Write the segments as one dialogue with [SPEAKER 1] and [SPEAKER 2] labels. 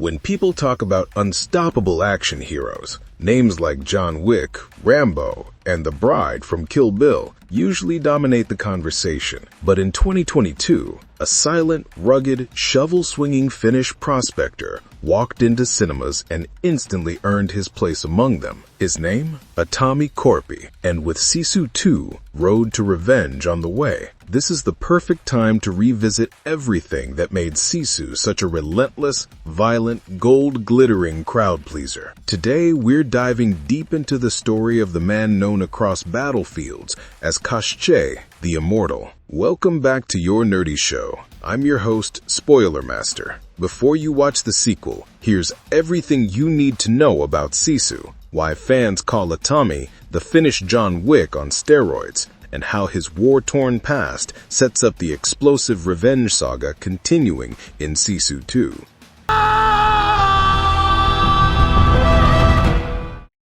[SPEAKER 1] When people talk about unstoppable action heroes, names like John Wick, Rambo, and The Bride from Kill Bill usually dominate the conversation. But in 2022, a silent, rugged, shovel-swinging Finnish prospector walked into cinemas and instantly earned his place among them. His name? Aatami Korpi, and with Sisu 2, Road to Revenge on the way. This is the perfect time to revisit everything that made Sisu such a relentless, violent, gold-glittering crowd-pleaser. Today, we're diving deep into the story of the man known across battlefields as Koschei, the Immortal. Welcome back to Your Nerdy Show. I'm your host, Spoiler Master. Before you watch the sequel, here's everything you need to know about Sisu, why fans call Aatami the Finnish John Wick on steroids, and how his war-torn past sets up the explosive revenge saga continuing in Sisu 2.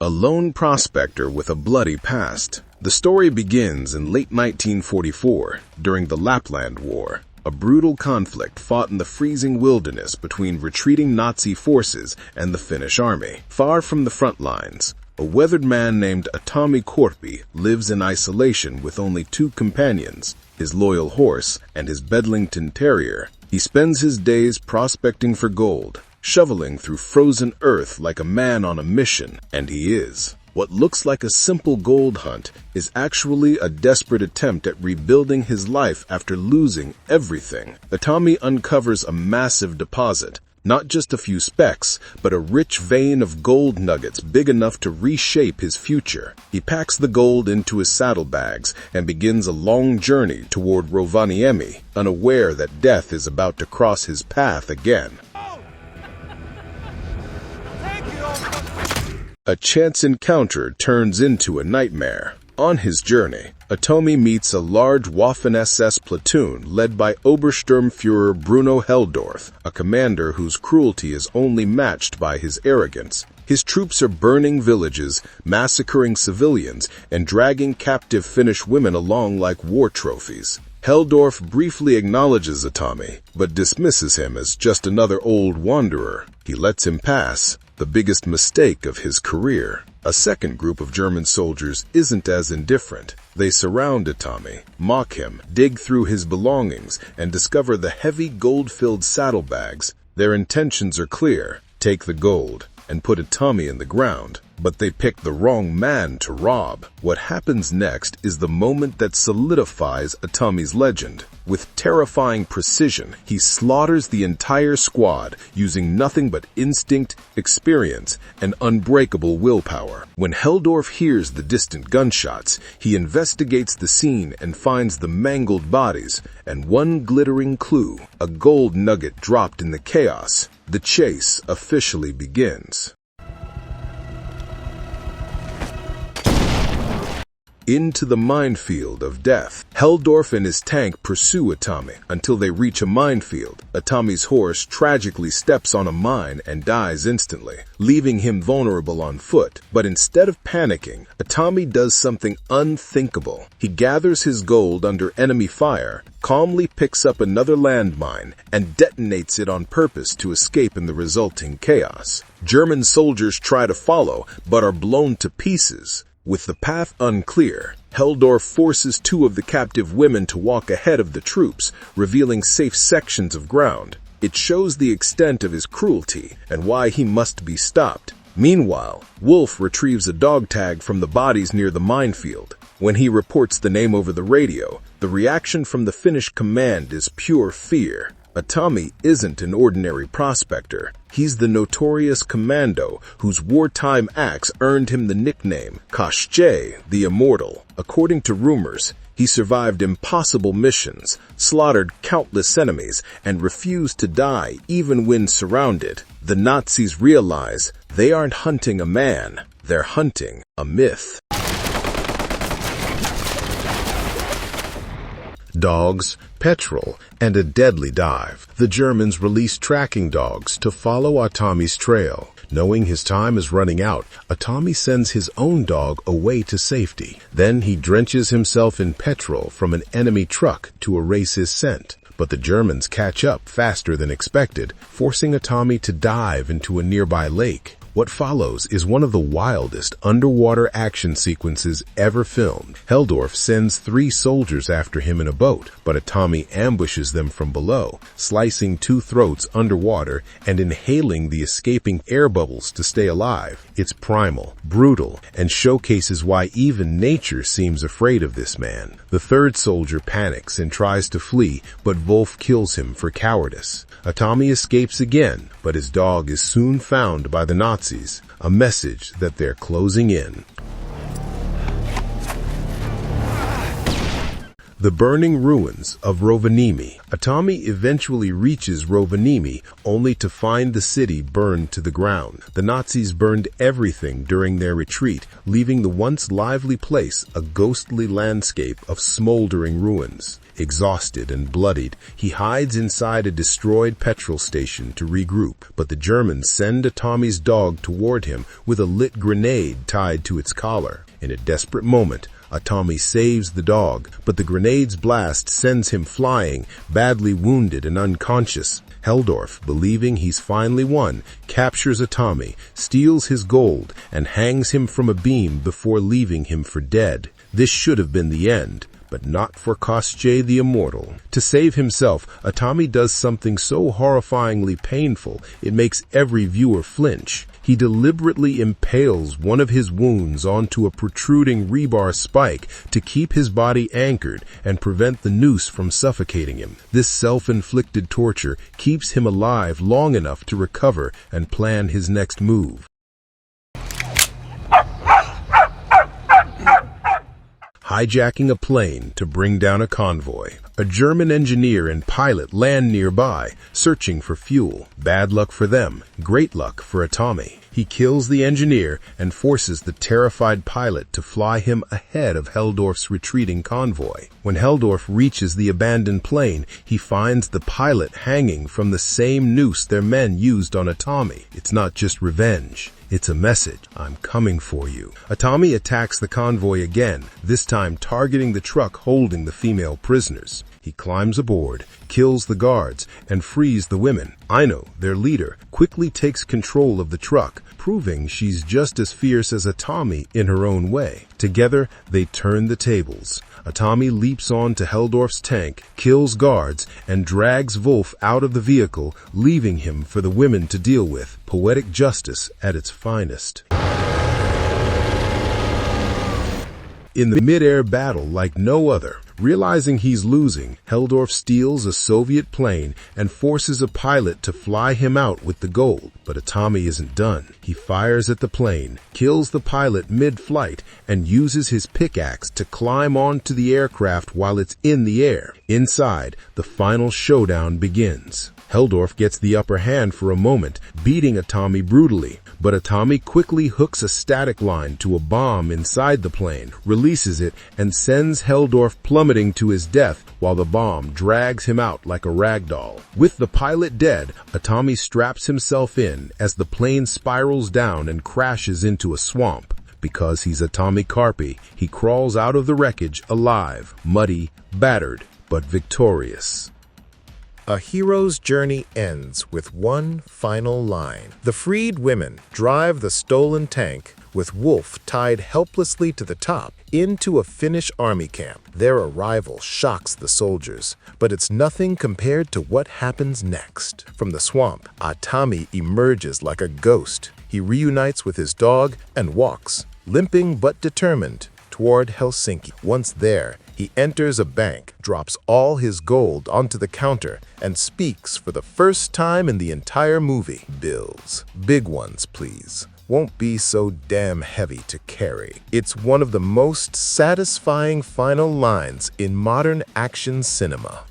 [SPEAKER 1] A lone prospector with a bloody past. The story begins in late 1944, during the Lapland War, a brutal conflict fought in the freezing wilderness between retreating Nazi forces and the Finnish army. Far from the front lines, a weathered man named Aatami Korpi lives in isolation with only two companions, his loyal horse and his Bedlington Terrier. He spends his days prospecting for gold, shoveling through frozen earth like a man on a mission, and he is. What looks like a simple gold hunt is actually a desperate attempt at rebuilding his life after losing everything. Aatami uncovers a massive deposit, not just a few specks, but a rich vein of gold nuggets big enough to reshape his future. He packs the gold into his saddlebags and begins a long journey toward Rovaniemi, unaware that death is about to cross his path again. A chance encounter turns into a nightmare. On his journey, Aatami meets a large Waffen-SS platoon led by Obersturmführer Bruno Helldorf, a commander whose cruelty is only matched by his arrogance. His troops are burning villages, massacring civilians, and dragging captive Finnish women along like war trophies. Helldorf briefly acknowledges Aatami, but dismisses him as just another old wanderer. He lets him pass, the biggest mistake of his career. A second group of German soldiers isn't as indifferent. They surround Aatami, mock him, dig through his belongings, and discover the heavy gold-filled saddlebags. Their intentions are clear: take the gold and put Aatami in the ground. But they pick the wrong man to rob. What happens next is the moment that solidifies Atami's legend. With terrifying precision, he slaughters the entire squad using nothing but instinct, experience, and unbreakable willpower. When Helldorf hears the distant gunshots, he investigates the scene and finds the mangled bodies and one glittering clue, a gold nugget dropped in the chaos. The chase officially begins. Into the minefield of death. Helldorf and his tank pursue Aatami until they reach a minefield. Atami's horse tragically steps on a mine and dies instantly, leaving him vulnerable on foot. But instead of panicking, Aatami does something unthinkable. He gathers his gold under enemy fire, calmly picks up another landmine, and detonates it on purpose to escape in the resulting chaos. German soldiers try to follow, but are blown to pieces. With the path unclear, Helldorf forces two of the captive women to walk ahead of the troops, revealing safe sections of ground. It shows the extent of his cruelty and why he must be stopped. Meanwhile, Wolf retrieves a dog tag from the bodies near the minefield. When he reports the name over the radio, the reaction from the Finnish command is pure fear. Aatami isn't an ordinary prospector. He's the notorious commando whose wartime acts earned him the nickname Koschei, the Immortal. According to rumors, he survived impossible missions, slaughtered countless enemies, and refused to die even when surrounded. The Nazis realize they aren't hunting a man, they're hunting a myth. Dogs, petrol, and a deadly dive. The Germans release tracking dogs to follow Aatami's trail. Knowing his time is running out, Aatami sends his own dog away to safety. Then he drenches himself in petrol from an enemy truck to erase his scent. but the Germans catch up faster than expected, forcing Aatami to dive into a nearby lake. What follows is one of the wildest underwater action sequences ever filmed. Heldorf sends 3 soldiers after him in a boat, but Aatami ambushes them from below, slicing 2 throats underwater and inhaling the escaping air bubbles to stay alive. It's primal, brutal, and showcases why even nature seems afraid of this man. The 3rd soldier panics and tries to flee, but Wolf kills him for cowardice. Aatami escapes again, but his dog is soon found by the Nazis, a message that they're closing in. The burning ruins of Rovaniemi. Aatami eventually reaches Rovaniemi, only to find the city burned to the ground. The Nazis burned everything during their retreat, leaving the once lively place a ghostly landscape of smoldering ruins. Exhausted and bloodied, he hides inside a destroyed petrol station to regroup, but the Germans send Aatami's dog toward him with a lit grenade tied to its collar. In a desperate moment, Aatami saves the dog, but the grenade's blast sends him flying, badly wounded and unconscious. Heldorf, believing he's finally won, captures Aatami, steals his gold, and hangs him from a beam before leaving him for dead. This should have been the end, but not for Kostya the Immortal. To save himself, Aatami does something so horrifyingly painful it makes every viewer flinch. He deliberately impales one of his wounds onto a protruding rebar spike to keep his body anchored and prevent the noose from suffocating him. This self-inflicted torture keeps him alive long enough to recover and plan his next move. Hijacking a plane to bring down a convoy. A German engineer and pilot land nearby, searching for fuel. Bad luck for them, great luck for Aatami. He kills the engineer and forces the terrified pilot to fly him ahead of Heldorf's retreating convoy. When Heldorf reaches the abandoned plane, he finds the pilot hanging from the same noose their men used on Aatami. It's not just revenge. It's a message. I'm coming for you. Aatami attacks the convoy again, this time targeting the truck holding the female prisoners. He climbs aboard, kills the guards, and frees the women. Aino, their leader, quickly takes control of the truck, proving she's just as fierce as Aatami in her own way. Together, they turn the tables. Aatami leaps on to Heldorf's tank, kills guards, and drags Wolf out of the vehicle, leaving him for the women to deal with. Poetic justice at its finest. In the mid-air battle like no other, realizing he's losing, Heldorf steals a Soviet plane and forces a pilot to fly him out with the gold. But Aatami isn't done. He fires at the plane, kills the pilot mid-flight, and uses his pickaxe to climb onto the aircraft while it's in the air. Inside, the final showdown begins. Heldorf gets the upper hand for a moment, beating Aatami brutally, but Aatami quickly hooks a static line to a bomb inside the plane, releases it, and sends Heldorf plummeting to his death while the bomb drags him out like a rag doll. With the pilot dead, Aatami straps himself in as the plane spirals down and crashes into a swamp. Because he's Aatami Korpi, he crawls out of the wreckage alive, muddy, battered, but victorious.
[SPEAKER 2] A hero's journey ends with one final line. The freed women drive the stolen tank, with Wolf tied helplessly to the top, into a Finnish army camp. Their arrival shocks the soldiers, but it's nothing compared to what happens next. From the swamp, Aatami emerges like a ghost. He reunites with his dog and walks, limping but determined, toward Helsinki. Once there, he enters a bank, drops all his gold onto the counter, and speaks for the first time in the entire movie. Bills. Big ones, please. Won't be so damn heavy to carry. It's one of the most satisfying final lines in modern action cinema.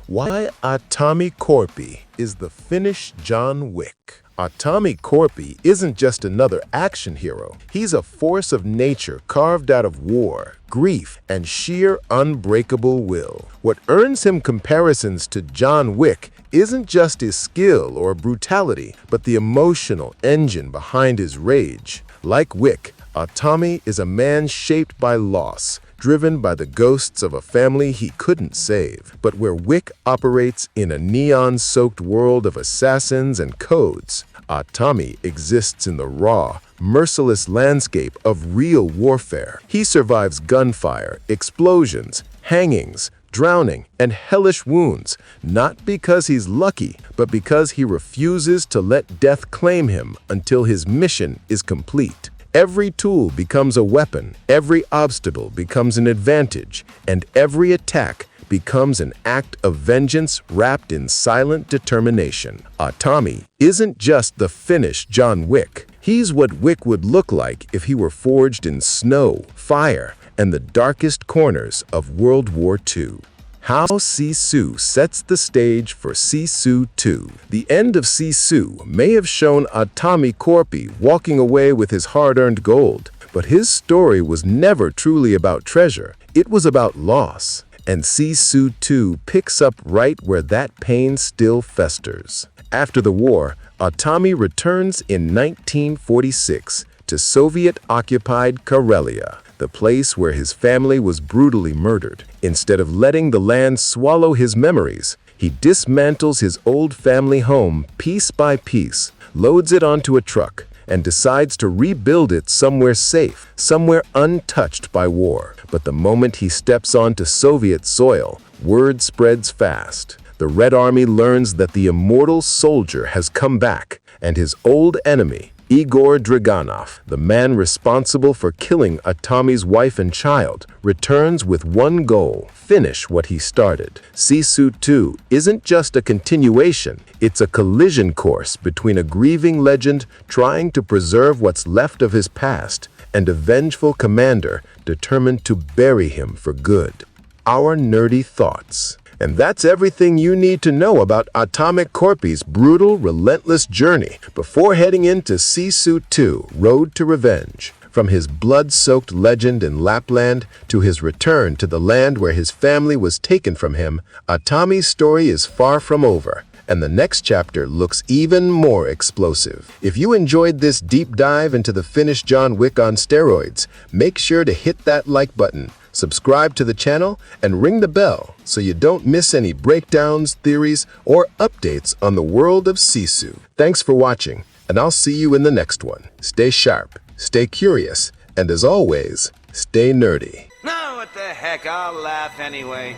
[SPEAKER 2] Why Aatami Korpi is the Finnish John Wick. Aatami Korpi isn't just another action hero. He's a force of nature carved out of war, grief, and sheer unbreakable will. What earns him comparisons to John Wick isn't just his skill or brutality, but the emotional engine behind his rage. Like Wick, Aatami is a man shaped by loss, driven by the ghosts of a family he couldn't save, but where Wick operates in a neon-soaked world of assassins and codes. Aatami exists in the raw, merciless landscape of real warfare. He survives gunfire, explosions, hangings, drowning, and hellish wounds, not because he's lucky, but because he refuses to let death claim him until his mission is complete. Every tool becomes a weapon, every obstacle becomes an advantage, and every attack becomes an act of vengeance wrapped in silent determination. Aatami isn't just the Finnish John Wick. He's what Wick would look like if he were forged in snow, fire, and the darkest corners of World War II. How Sisu sets the stage for Sisu 2. The end of Sisu may have shown Aatami Korpi walking away with his hard-earned gold, but his story was never truly about treasure. It was about loss. And Sisu 2 picks up right where that pain still festers. After the war, Aatami returns in 1946 to Soviet-occupied Karelia, the place where his family was brutally murdered. Instead of letting the land swallow his memories, he dismantles his old family home piece by piece, loads it onto a truck, and decides to rebuild it somewhere safe, somewhere untouched by war. But the moment he steps onto Soviet soil, word spreads fast. The Red Army learns that the immortal soldier has come back, and his old enemy, Igor Draganov, the man responsible for killing Aatami's wife and child, returns with one goal: finish what he started. Sisu 2 isn't just a continuation, it's a collision course between a grieving legend trying to preserve what's left of his past and a vengeful commander determined to bury him for good. Our nerdy thoughts. And that's everything you need to know about Aatami Korpi's brutal, relentless journey before heading into Sisu 2, Road to Revenge. From his blood-soaked legend in Lapland to his return to the land where his family was taken from him, Aatami's story is far from over, and the next chapter looks even more explosive. If you enjoyed this deep dive into the Finnish John Wick on steroids, make sure to hit that like button, subscribe to the channel, and ring the bell so you don't miss any breakdowns, theories, or updates on the world of Sisu. Thanks for watching, and I'll see you in the next one. Stay sharp, stay curious, and as always, stay nerdy.
[SPEAKER 3] No, what the heck, I'll laugh anyway.